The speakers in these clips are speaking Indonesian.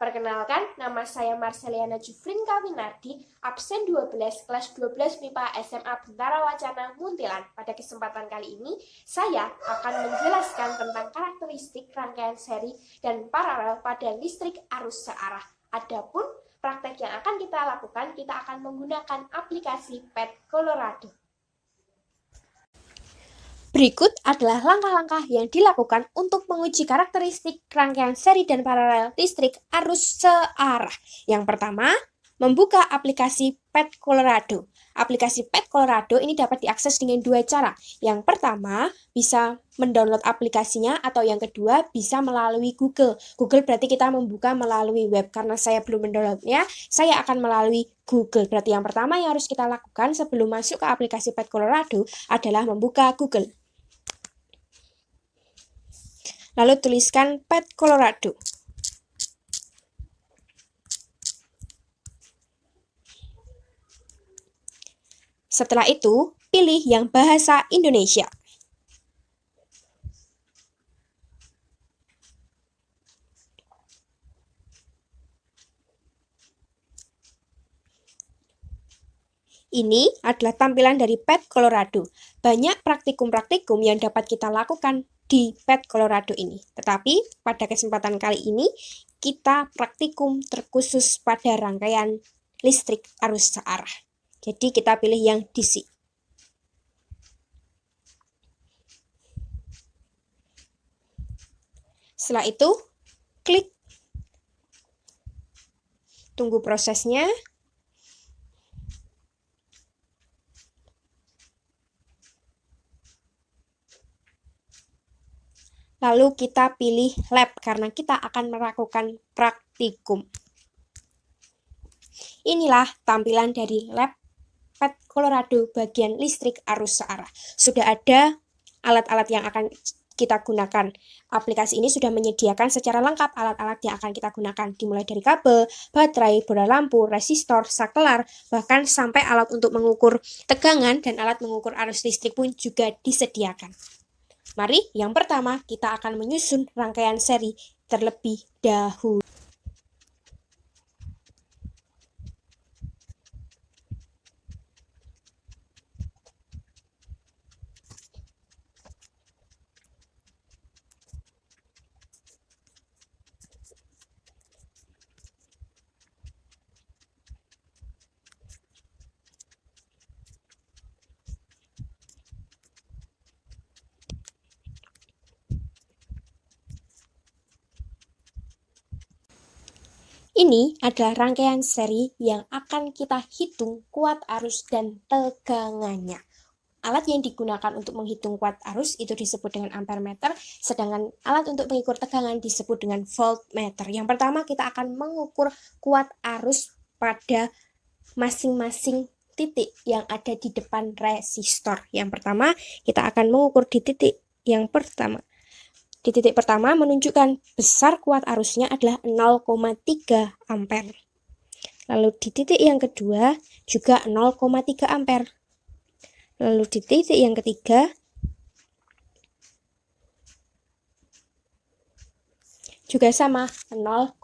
Perkenalkan, nama saya Marceliana Jufrinka Winardi, absen 12, kelas 12 MIPA SMA Bintara Wacana Muntilan. Pada kesempatan kali ini, saya akan menjelaskan tentang karakteristik rangkaian seri dan paralel pada listrik arus searah. Adapun praktek yang akan kita lakukan, kita akan menggunakan aplikasi PET Colorado. Berikut adalah langkah-langkah yang dilakukan untuk menguji karakteristik rangkaian seri dan paralel listrik arus searah. Yang pertama, membuka aplikasi PET Colorado. Aplikasi PET Colorado ini dapat diakses dengan dua cara. Yang pertama, bisa mendownload aplikasinya, atau yang kedua, bisa melalui Google. Google berarti kita membuka melalui web. Karena saya belum mendownloadnya, saya akan melalui Google. Berarti yang pertama yang harus kita lakukan sebelum masuk ke aplikasi PET Colorado adalah membuka Google. Lalu tuliskan PET Colorado. Setelah itu, pilih yang bahasa Indonesia. Ini adalah tampilan dari PET Colorado. Banyak praktikum-praktikum yang dapat kita lakukan di PET Colorado ini. Tetapi pada kesempatan kali ini, kita praktikum terkhusus pada rangkaian listrik arus searah. Jadi kita pilih yang DC. Setelah itu, klik. Tunggu prosesnya. Lalu kita pilih lab karena kita akan melakukan praktikum. Inilah tampilan dari lab PET Colorado bagian listrik arus searah. Sudah ada alat-alat yang akan kita gunakan. Aplikasi ini sudah menyediakan secara lengkap alat-alat yang akan kita gunakan, dimulai dari kabel, baterai, bola lampu, resistor, saklar, bahkan sampai alat untuk mengukur tegangan dan alat mengukur arus listrik pun juga disediakan. Mari, yang pertama kita akan menyusun rangkaian seri terlebih dahulu. Ini adalah rangkaian seri yang akan kita hitung kuat arus dan tegangannya. Alat yang digunakan untuk menghitung kuat arus itu disebut dengan ampermeter, sedangkan alat untuk mengukur tegangan disebut dengan voltmeter. Yang pertama kita akan mengukur kuat arus pada masing-masing titik yang ada di depan resistor. Yang pertama kita akan mengukur di titik yang pertama. Di titik pertama menunjukkan besar kuat arusnya adalah 0,3 ampere. Lalu di titik yang kedua juga 0,3 ampere. Lalu di titik yang ketiga juga sama 0,3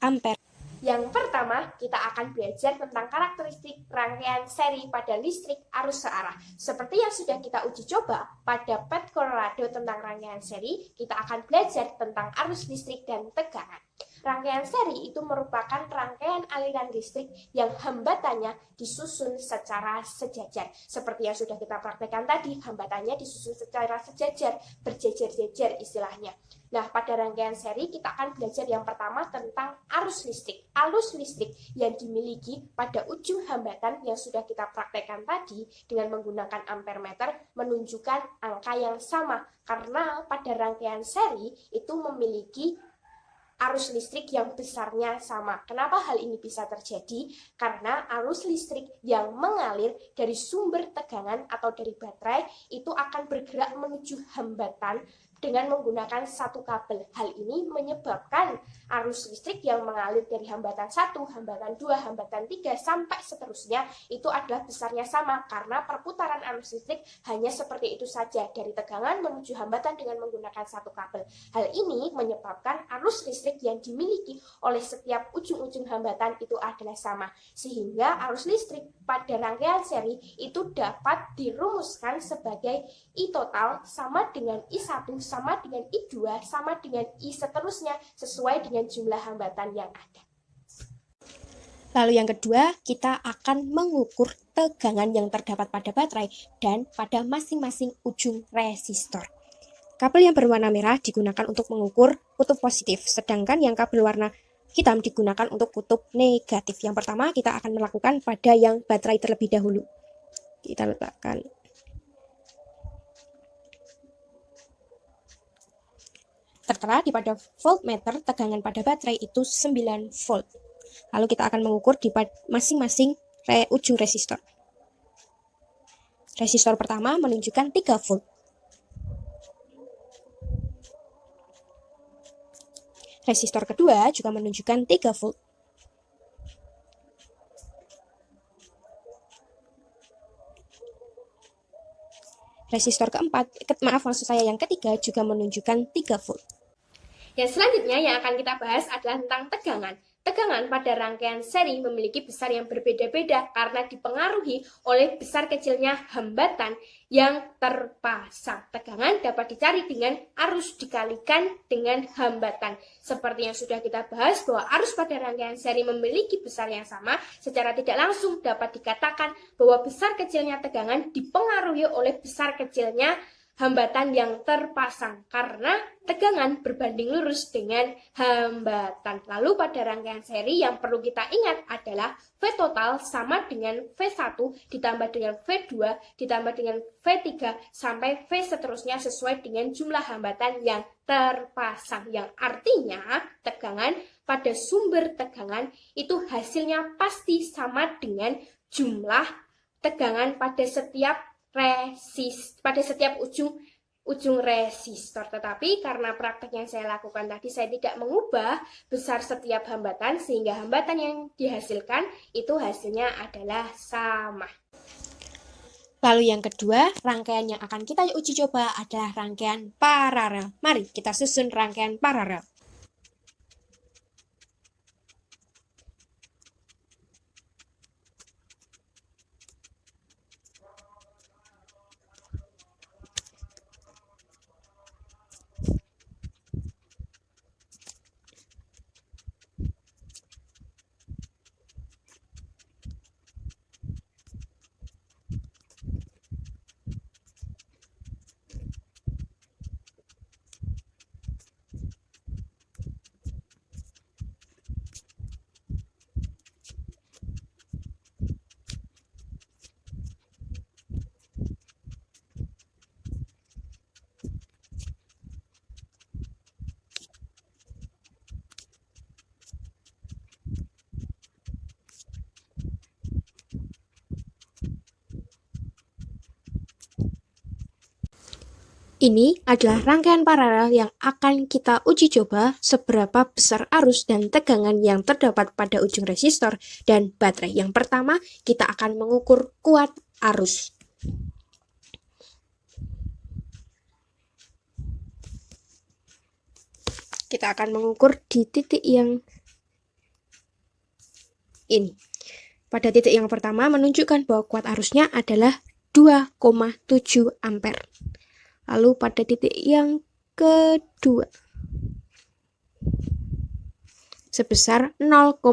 ampere. Yang pertama, kita akan belajar tentang karakteristik rangkaian seri pada listrik arus searah. Seperti yang sudah kita uji coba pada PET Colorado tentang rangkaian seri, kita akan belajar tentang arus listrik dan tegangan. Rangkaian seri itu merupakan rangkaian aliran listrik yang hambatannya disusun secara sejajar. Seperti yang sudah kita praktekkan tadi, hambatannya disusun secara sejajar, berjejer-jejer istilahnya. Nah, pada rangkaian seri kita akan belajar yang pertama tentang arus listrik. Arus listrik yang dimiliki pada ujung hambatan yang sudah kita praktekkan tadi dengan menggunakan ampermeter menunjukkan angka yang sama. Karena pada rangkaian seri itu memiliki arus listrik yang besarnya sama. Kenapa hal ini bisa terjadi? Karena arus listrik yang mengalir dari sumber tegangan atau dari baterai itu akan bergerak menuju hambatan dengan menggunakan satu kabel. Hal ini menyebabkan arus listrik yang mengalir dari hambatan 1, hambatan 2, hambatan 3, sampai seterusnya itu adalah besarnya sama karena perputaran arus listrik hanya seperti itu saja dari tegangan menuju hambatan dengan menggunakan satu kabel. Hal ini menyebabkan arus listrik yang dimiliki oleh setiap ujung-ujung hambatan itu adalah sama, sehingga arus listrik pada rangkaian seri itu dapat dirumuskan sebagai I total sama dengan I1 sama dengan I2 sama dengan I seterusnya sesuai dengan jumlah hambatan yang ada. Lalu yang kedua, kita akan mengukur tegangan yang terdapat pada baterai dan pada masing-masing ujung resistor. Kabel yang berwarna merah digunakan untuk mengukur kutub positif, sedangkan yang kabel warna hitam digunakan untuk kutub negatif. Yang pertama, kita akan melakukan pada yang baterai terlebih dahulu. Kita letakkan. Tertera di pada voltmeter, tegangan pada baterai itu 9 volt. Lalu kita akan mengukur di masing-masing ujung resistor. Resistor pertama menunjukkan 3 volt. Resistor kedua juga menunjukkan 3 volt. Resistor keempat, yang ketiga juga menunjukkan 3 volt. Yang selanjutnya yang akan kita bahas adalah tentang tegangan. Tegangan pada rangkaian seri memiliki besar yang berbeda-beda karena dipengaruhi oleh besar kecilnya hambatan yang terpasang. Tegangan dapat dicari dengan arus dikalikan dengan hambatan. Seperti yang sudah kita bahas bahwa arus pada rangkaian seri memiliki besar yang sama, secara tidak langsung dapat dikatakan bahwa besar kecilnya tegangan dipengaruhi oleh besar kecilnya hambatan yang terpasang karena tegangan berbanding lurus dengan hambatan. Lalu pada rangkaian seri yang perlu kita ingat adalah V total sama dengan V1 ditambah dengan V2 ditambah dengan V3 sampai V seterusnya sesuai dengan jumlah hambatan yang terpasang. Yang artinya tegangan pada sumber tegangan itu hasilnya pasti sama dengan jumlah tegangan pada setiap ujung resistor. Tetapi karena praktek yang saya lakukan tadi saya tidak mengubah besar setiap hambatan sehingga hambatan yang dihasilkan itu hasilnya adalah sama. Lalu yang kedua, rangkaian yang akan kita uji coba adalah rangkaian paralel. Mari kita susun rangkaian paralel. Ini adalah rangkaian paralel yang akan kita uji coba seberapa besar arus dan tegangan yang terdapat pada ujung resistor dan baterai. Yang pertama, kita akan mengukur kuat arus. Kita akan mengukur di titik yang ini. Pada titik yang pertama menunjukkan bahwa kuat arusnya adalah 2,7 ampere. Lalu pada titik yang kedua sebesar 0,9.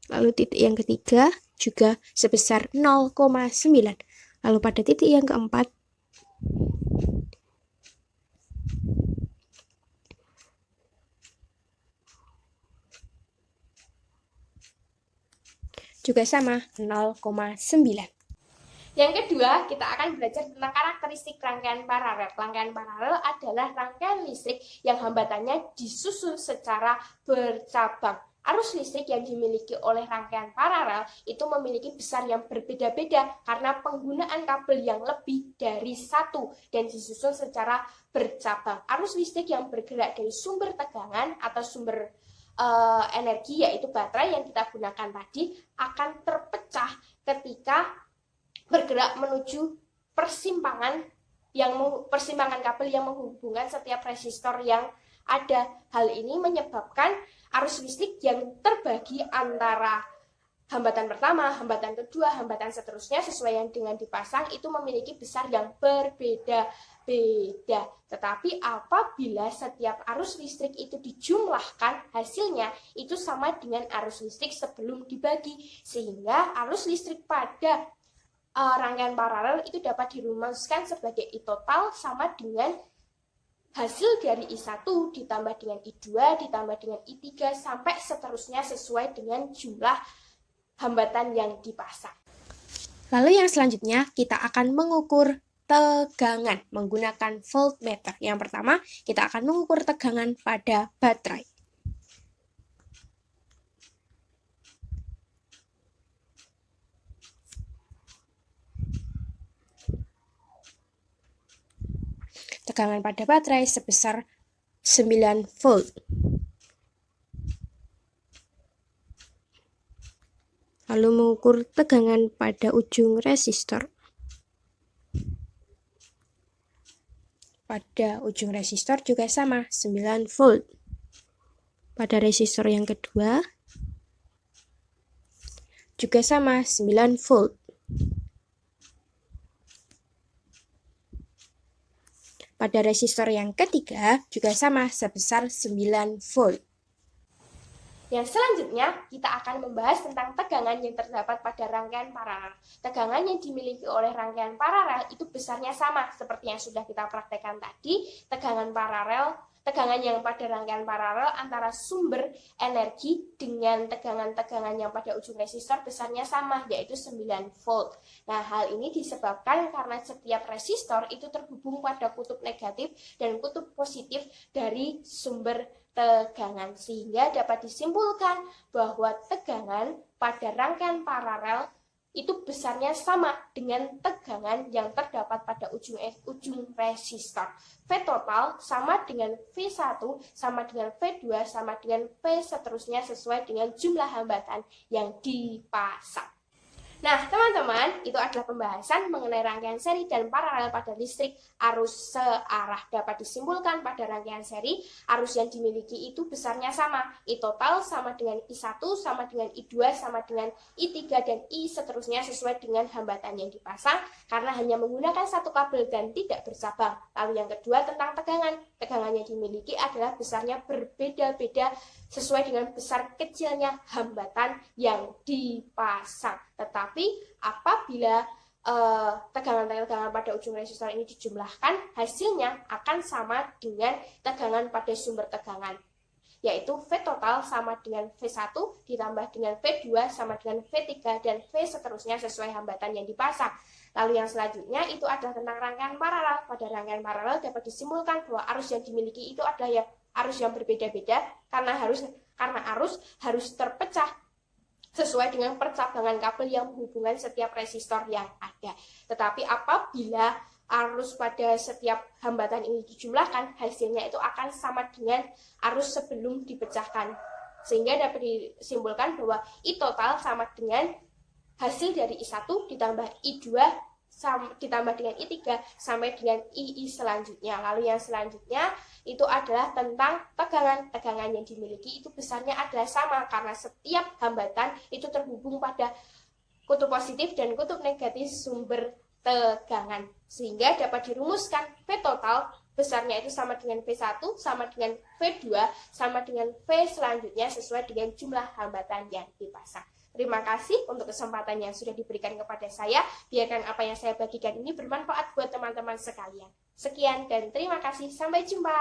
Lalu titik yang ketiga juga sebesar 0,9. Lalu pada titik yang keempat juga sama 0,9. Yang kedua, kita akan belajar tentang karakteristik rangkaian paralel. Rangkaian paralel adalah rangkaian listrik yang hambatannya disusun secara bercabang. Arus listrik yang dimiliki oleh rangkaian paralel itu memiliki besar yang berbeda-beda karena penggunaan kabel yang lebih dari satu dan disusun secara bercabang. Arus listrik yang bergerak dari sumber tegangan atau sumber energi yaitu baterai yang kita gunakan tadi akan terpecah ketika bergerak menuju persimpangan kabel yang menghubungkan setiap resistor yang ada. Hal ini menyebabkan arus listrik yang terbagi antara hambatan pertama, hambatan kedua, hambatan seterusnya sesuai yang dengan dipasang itu memiliki besar yang berbeda-beda. Tetapi apabila setiap arus listrik itu dijumlahkan, hasilnya itu sama dengan arus listrik sebelum dibagi. Sehingga arus listrik pada rangkaian paralel itu dapat dirumuskan sebagai I total sama dengan hasil dari I1 ditambah dengan I2 ditambah dengan I3 sampai seterusnya sesuai dengan jumlah hambatan yang dipasang. Lalu yang selanjutnya kita akan mengukur tegangan menggunakan voltmeter. Yang pertama, kita akan mengukur tegangan pada baterai. Tegangan pada baterai sebesar 9 volt. Lalu mengukur tegangan pada ujung resistor. Pada ujung resistor juga sama, 9 volt. Pada resistor yang kedua juga sama, 9 volt. Pada resistor yang ketiga juga sama, sebesar 9 volt. Yang selanjutnya, kita akan membahas tentang tegangan yang terdapat pada rangkaian paralel. Tegangan yang dimiliki oleh rangkaian paralel itu besarnya sama, seperti yang sudah kita praktekkan tadi. Tegangan yang pada rangkaian paralel antara sumber energi dengan tegangan yang pada ujung resistor besarnya sama, yaitu 9 volt. Nah, hal ini disebabkan karena setiap resistor itu terhubung pada kutub negatif dan kutub positif dari sumber tegangan, sehingga dapat disimpulkan bahwa tegangan pada rangkaian paralel itu besarnya sama dengan tegangan yang terdapat pada ujung resistor. V total sama dengan V1 sama dengan V2 sama dengan V seterusnya sesuai dengan jumlah hambatan yang dipasang. Nah, teman-teman, itu adalah pembahasan mengenai rangkaian seri dan paralel pada listrik arus searah. Dapat disimpulkan pada rangkaian seri, arus yang dimiliki itu besarnya sama. I total sama dengan I1, sama dengan I2, sama dengan I3, dan I seterusnya sesuai dengan hambatan yang dipasang, karena hanya menggunakan satu kabel dan tidak bercabang. Lalu yang kedua tentang tegangan. Tegangan yang dimiliki adalah besarnya berbeda-beda sesuai dengan besar kecilnya hambatan yang dipasang. Tetapi apabila tegangan-tegangan pada ujung resistor ini dijumlahkan, hasilnya akan sama dengan tegangan pada sumber tegangan, yaitu V total sama dengan V1 ditambah dengan V2 sama dengan V3 dan V seterusnya sesuai hambatan yang dipasang. Lalu yang selanjutnya itu adalah tentang rangkaian paralel. Pada rangkaian paralel dapat disimpulkan bahwa arus yang dimiliki itu adalah arus yang berbeda-beda karena arus harus terpecah sesuai dengan percabangan kabel yang menghubungkan setiap resistor yang ada. Tetapi apabila arus pada setiap hambatan ini dijumlahkan, hasilnya itu akan sama dengan arus sebelum dipecahkan. Sehingga dapat disimpulkan bahwa I total sama dengan hasil dari I1 ditambah I2 ditambah dengan I3 sampai dengan II selanjutnya. Lalu yang selanjutnya itu adalah tentang tegangan. Tegangan yang dimiliki itu besarnya adalah sama karena setiap hambatan itu terhubung pada kutub positif dan kutub negatif sumber tegangan. Sehingga dapat dirumuskan V total besarnya itu sama dengan V1, sama dengan V2, sama dengan V selanjutnya sesuai dengan jumlah hambatan yang dipasang. Terima kasih untuk kesempatan yang sudah diberikan kepada saya. Biarkan apa yang saya bagikan ini bermanfaat buat teman-teman sekalian. Sekian dan terima kasih. Sampai jumpa.